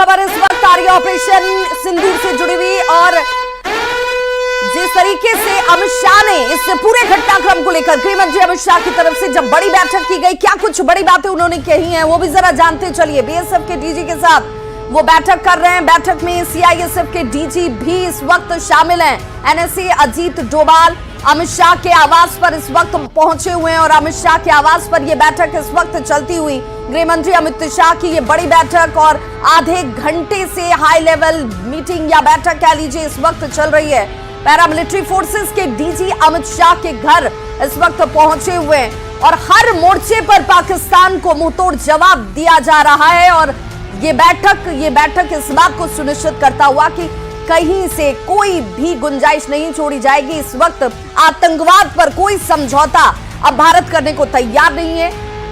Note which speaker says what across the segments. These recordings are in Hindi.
Speaker 1: खबर इस वक्त आ रही है ऑपरेशन सिंदूर से जुड़ी हुई, और जिस तरीके से अमित शाह ने इस पूरे घटनाक्रम को लेकर गृह मंत्री अमित शाह की तरफ से जब बड़ी बैठक की गई, क्या कुछ बड़ी बातें उन्होंने कही हैं वो भी जरा जानते चलिए। बीएसएफ के डीजी के साथ वो बैठक कर रहे हैं। बैठक में सीआईएसएफ के डीजी भी इस वक्त शामिल हैं। एनएसए अजीत डोभाल अमित शाह के आवास पर इस वक्त पहुंचे हुए हैं और अमित शाह के आवास पर यह बैठक इस वक्त चलती हुई गृह मंत्री अमित शाह की ये बड़ी बैठक और आधे घंटे से हाई लेवल मीटिंग या बैठक कह लीजिए इस वक्त चल रही है। पैरामिलिट्री फोर्सेस के डीजी अमित शाह के घर इस वक्त पहुंचे हुए हैं और हर मोर्चे पर पाकिस्तान को मुंहतोड़ जवाब दिया जा रहा है। और ये बैठक इस बात को सुनिश्चित करता हुआ कि कहीं से कोई भी गुंजाइश नहीं छोड़ी जाएगी। इस वक्त आतंकवाद पर कोई समझौता अब भारत करने को तैयार नहीं है।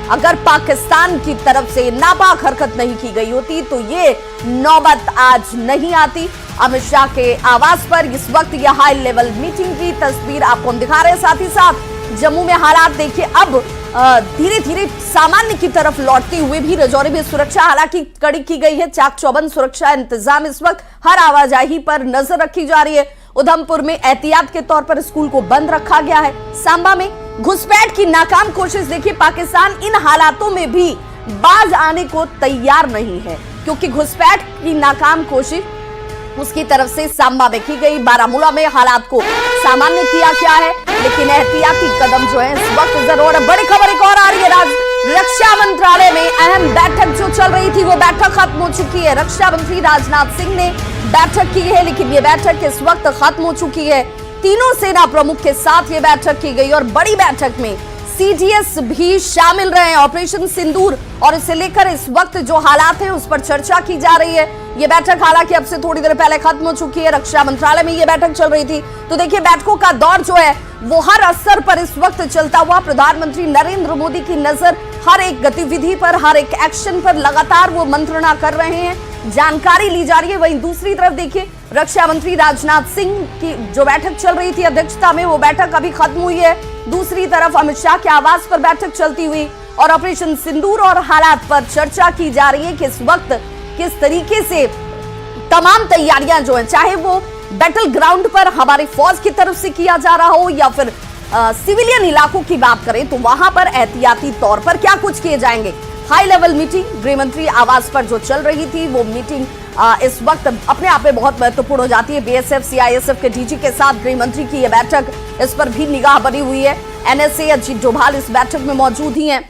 Speaker 1: अगर पाकिस्तान की तरफ से नापाक हरकत नहीं की गई होती तो ये नौबत आज नहीं आती। अमित शाह के आवास पर इस वक्त यह हाई लेवल मीटिंग की तस्वीर आपको हम दिखा रहे हैं। साथ ही साथ जम्मू में हालात देखिए अब धीरे धीरे सामान्य की तरफ लौटते हुए भी राजौरी में सुरक्षा हालांकि कड़ी की गई है। चाक चौबंद सुरक्षा इंतजाम इस वक्त हर आवाजाही पर नजर रखी जा रही है। उधमपुर में एहतियात के तौर पर स्कूल को बंद रखा गया है। सांबा में घुसपैठ की नाकाम कोशिश देखिए, पाकिस्तान इन हालातों में भी बाज आने को तैयार नहीं है क्योंकि घुसपैठ की नाकाम कोशिश उसकी तरफ से सांबा में की गई। बारामूला में हालात को सामान्य किया गया है लेकिन एहतियाती कदम जो है इस वक्त जरूर। बड़ी खबर एक और आ रही है, रक्षा मंत्रालय में अहम बैठक जो चल रही थी वो बैठक खत्म हो चुकी है। रक्षा मंत्री राजनाथ सिंह ने बैठक की है लेकिन ये बैठक इस वक्त खत्म हो चुकी है। तीनों सेना प्रमुख के साथ ये बैठक की गई और बड़ी बैठक में सीडीएस भी शामिल रहे। ऑपरेशन सिंदूर और इसे लेकर इस वक्त जो हालात हैं उस पर चर्चा की जा रही है। ये बैठक हालांकि अब से थोड़ी देर पहले खत्म हो चुकी है। रक्षा मंत्रालय में ये बैठक चल रही थी तो देखिए बैठकों का दौर जो है वो हर स्तर पर इस वक्त चलता हुआ। प्रधानमंत्री नरेंद्र मोदी की नजर हर एक गतिविधि पर, हर एक एक्शन पर लगातार वो मंत्रणा कर रहे हैं, जानकारी ली जा रही है। वहीं दूसरी तरफ देखिए रक्षा मंत्री राजनाथ सिंह की जो बैठक चल रही थी अध्यक्षता में, वो बैठक अभी खत्म हुई है। दूसरी तरफ अमित शाह के आवास पर बैठक चलती हुई और ऑपरेशन सिंदूर और हालात पर चर्चा की जा रही है कि इस वक्त किस तरीके से तमाम तैयारियां जो है, चाहे वो बैटल ग्राउंड पर हमारी फौज की तरफ से किया जा रहा हो या फिर सिविलियन इलाकों की बात करें तो वहां पर एहतियाती तौर पर क्या कुछ किए जाएंगे। हाई लेवल मीटिंग गृह मंत्री आवास पर जो चल रही थी वो मीटिंग इस वक्त अपने आप में बहुत महत्वपूर्ण हो जाती है। बीएसएफ सीआईएसएफ के डीजी के साथ गृह मंत्री की यह बैठक, इस पर भी निगाह बनी हुई है। एनएसए अजीत डोभाल इस बैठक में मौजूद ही हैं।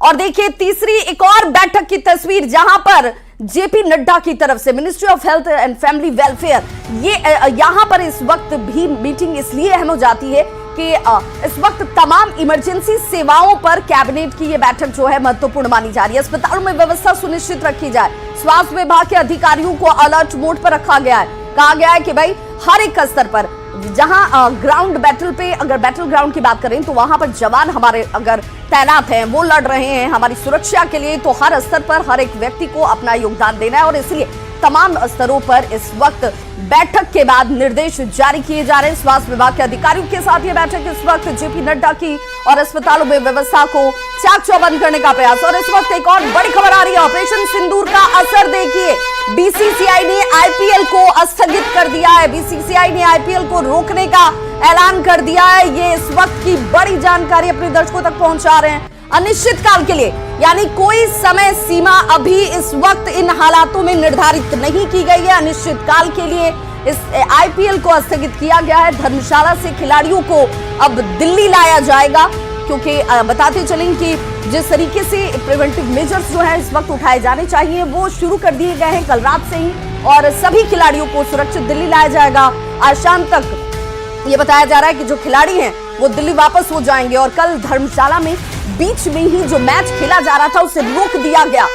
Speaker 1: और देखिए तीसरी एक और बैठक की तस्वीर जहां पर जेपी नड्डा की तरफ से ministry of health and family welfare, ये यहां पर इस वक्त भी मीटिंग इसलिए अहम हो जाती है कि इस वक्त तमाम इमरजेंसी सेवाओं पर कैबिनेट की ये बैठक जो है महत्वपूर्ण मानी जा रही है। अस्पतालों में व्यवस्था सुनिश्चित रखी जाए। स्वास्थ्य विभाग के अधिकारियों को अलर्ट मोड पर रखा गया है। कहा गया है कि भाई हर एक स्तर पर जहां ग्राउंड बैटल पे, अगर बैटल ग्राउंड की बात करें तो वहां पर जवान हमारे अगर तैनात हैं, वो लड़ रहे हैं हमारी सुरक्षा के लिए, तो हर स्तर पर हर एक व्यक्ति को अपना योगदान देना है। और इसलिए तमाम स्तरों पर इस वक्त बैठक के बाद निर्देश जारी किए जा रहे हैं। स्वास्थ्य विभाग के अधिकारियों के साथ ये बैठक इस वक्त जेपी नड्डा की और अस्पतालों में व्यवस्था को चाक चौबंद करने का प्रयास। और इस वक्त एक और बड़ी खबर आ रही है, ऑपरेशन सिंदूर का असर देखिए। बीसीसीआई ने आईपीएल को स्थगित कर दिया है। बीसीसीआई ने आईपीएल को रोकने का ऐलान कर दिया है। ये इस वक्त की बड़ी जानकारी अपने दर्शकों तक पहुंचा रहे हैं। अनिश्चित काल के लिए, यानी कोई समय सीमा अभी इस वक्त इन हालातों में निर्धारित नहीं की गई है। अनिश्चित काल के लिए इस आईपीएल को स्थगित किया गया है। धर्मशाला से खिलाड़ियों को अब दिल्ली लाया जाएगा क्योंकि बताते चलें कि जिस तरीके से प्रिवेंटिव मेजर्स जो है इस वक्त उठाए जाने चाहिए वो शुरू कर दिए गए हैं कल रात से ही, और सभी खिलाड़ियों को सुरक्षित दिल्ली लाया जाएगा। आज शाम तक ये बताया जा रहा है कि जो खिलाड़ी हैं वो दिल्ली वापस हो जाएंगे। और कल धर्मशाला में बीच में ही जो मैच खेला जा रहा था उसे रोक दिया गया।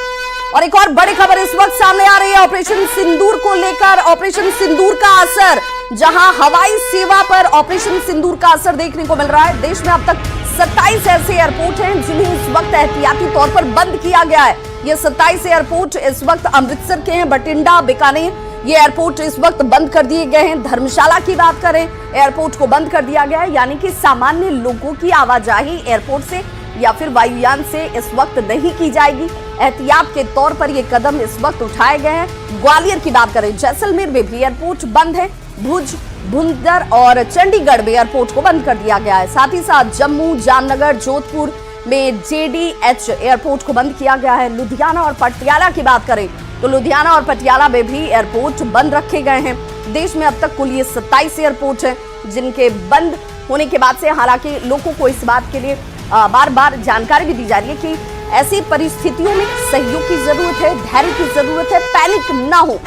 Speaker 1: और एक और बड़ी खबर इस वक्त सामने आ रही है ऑपरेशन सिंदूर को लेकर। ऑपरेशन सिंदूर का असर, जहां हवाई सेवा पर ऑपरेशन सिंदूर का असर देखने को मिल रहा है। देश में अब तक 27 ऐसे एयरपोर्ट हैं जिन्हें इस वक्त एहतियाती तौर पर बंद किया गया है। ये 27 एयरपोर्ट इस वक्त अमृतसर के हैं, बठिंडा, बीकानेर, ये एयरपोर्ट इस वक्त बंद कर दिए गए हैं। धर्मशाला की बात करें, एयरपोर्ट को बंद कर दिया गया है, यानी कि सामान्य लोगों की आवाजाही एयरपोर्ट से या फिर वायुयान से इस वक्त नहीं की जाएगी। एहतियात के तौर पर ये कदम इस वक्त उठाए गए हैं। ग्वालियर की बात करें, जैसलमेर में भी एयरपोर्ट बंद है। भुज, भुंतर और चंडीगढ़ में एयरपोर्ट को बंद कर दिया गया है। साथ ही साथ जम्मू, जामनगर, जोधपुर में JDH एयरपोर्ट को बंद किया गया है। लुधियाना और पटियाला की बात करें तो लुधियाना और पटियाला में भी एयरपोर्ट बंद रखे गए हैं। देश में अब तक कुल ये 27 एयरपोर्ट हैं जिनके बंद होने के बाद से हालांकि लोगों को इस बात के लिए बार बार जानकारी भी दी जा रही है कि ऐसी परिस्थितियों में सहयोग की जरूरत है, धैर्य की जरूरत है, पैनिक ना हो।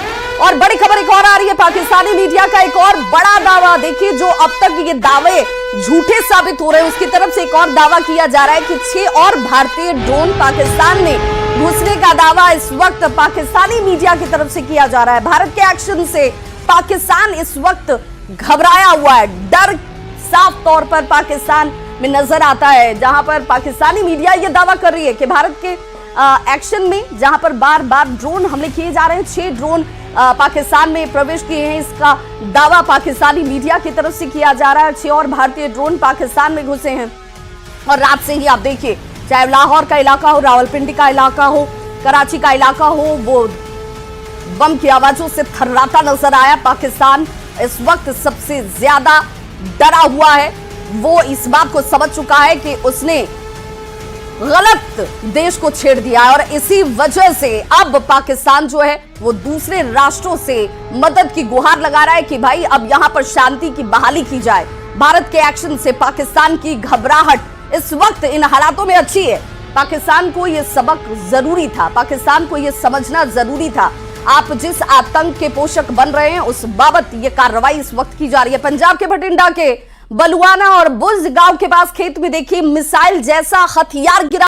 Speaker 1: और बड़ी खबर एक और आ रही है, पाकिस्तानी मीडिया का एक और बड़ा दावा। देखिए, जो अब तक ये दावे झूठे साबित हो रहे हैं उसकी तरफ से एक और दावा किया जा रहा है कि 6 और भारतीय ड्रोन पाकिस्तान में घुसने का दावा इस वक्त पाकिस्तानी मीडिया की तरफ से किया जा रहा है। भारत के एक्शन से पाकिस्तान इस वक्त घबराया हुआ है। डर साफ तौर पर पाकिस्तान में नजर आता है, जहां पर पाकिस्तानी मीडिया ये दावा कर रही है कि भारत के एक्शन में जहां पर बार बार ड्रोन हमले किए जा रहे हैं, 6 ड्रोन पाकिस्तान में प्रवेश किए हैं, इसका दावा पाकिस्तानी मीडिया की तरफ से किया जा रहा है। 6 और भारतीय ड्रोन पाकिस्तान में घुसे हैं। और रात से ही आप देखिए, चाहे लाहौर का इलाका हो, रावलपिंडी का इलाका हो, कराची का इलाका हो, वो बम की आवाजों से थर्राता नजर आया। पाकिस्तान इस वक्त सबसे ज्यादा डरा हुआ है। वो इस बात को समझ चुका है कि उसने गलत देश को छेड़ दिया है और इसी वजह से अब पाकिस्तान जो है वो दूसरे राष्ट्रों से मदद की गुहार लगा रहा है कि भाई अब यहां पर शांति की बहाली की जाए। भारत के एक्शन से पाकिस्तान की घबराहट इस वक्त इन हालातों में अच्छी है। पाकिस्तान को यह सबक जरूरी था, पाकिस्तान को यह समझना जरूरी था। आप जिस आतंक के पोषक बन रहे हैं उस बाबत यह कार्रवाई इस वक्त की जा रही है। पंजाब के बठिंडा के बलुआना और बुज गांव के पास खेत में देखिए मिसाइल जैसा हथियार गिरा।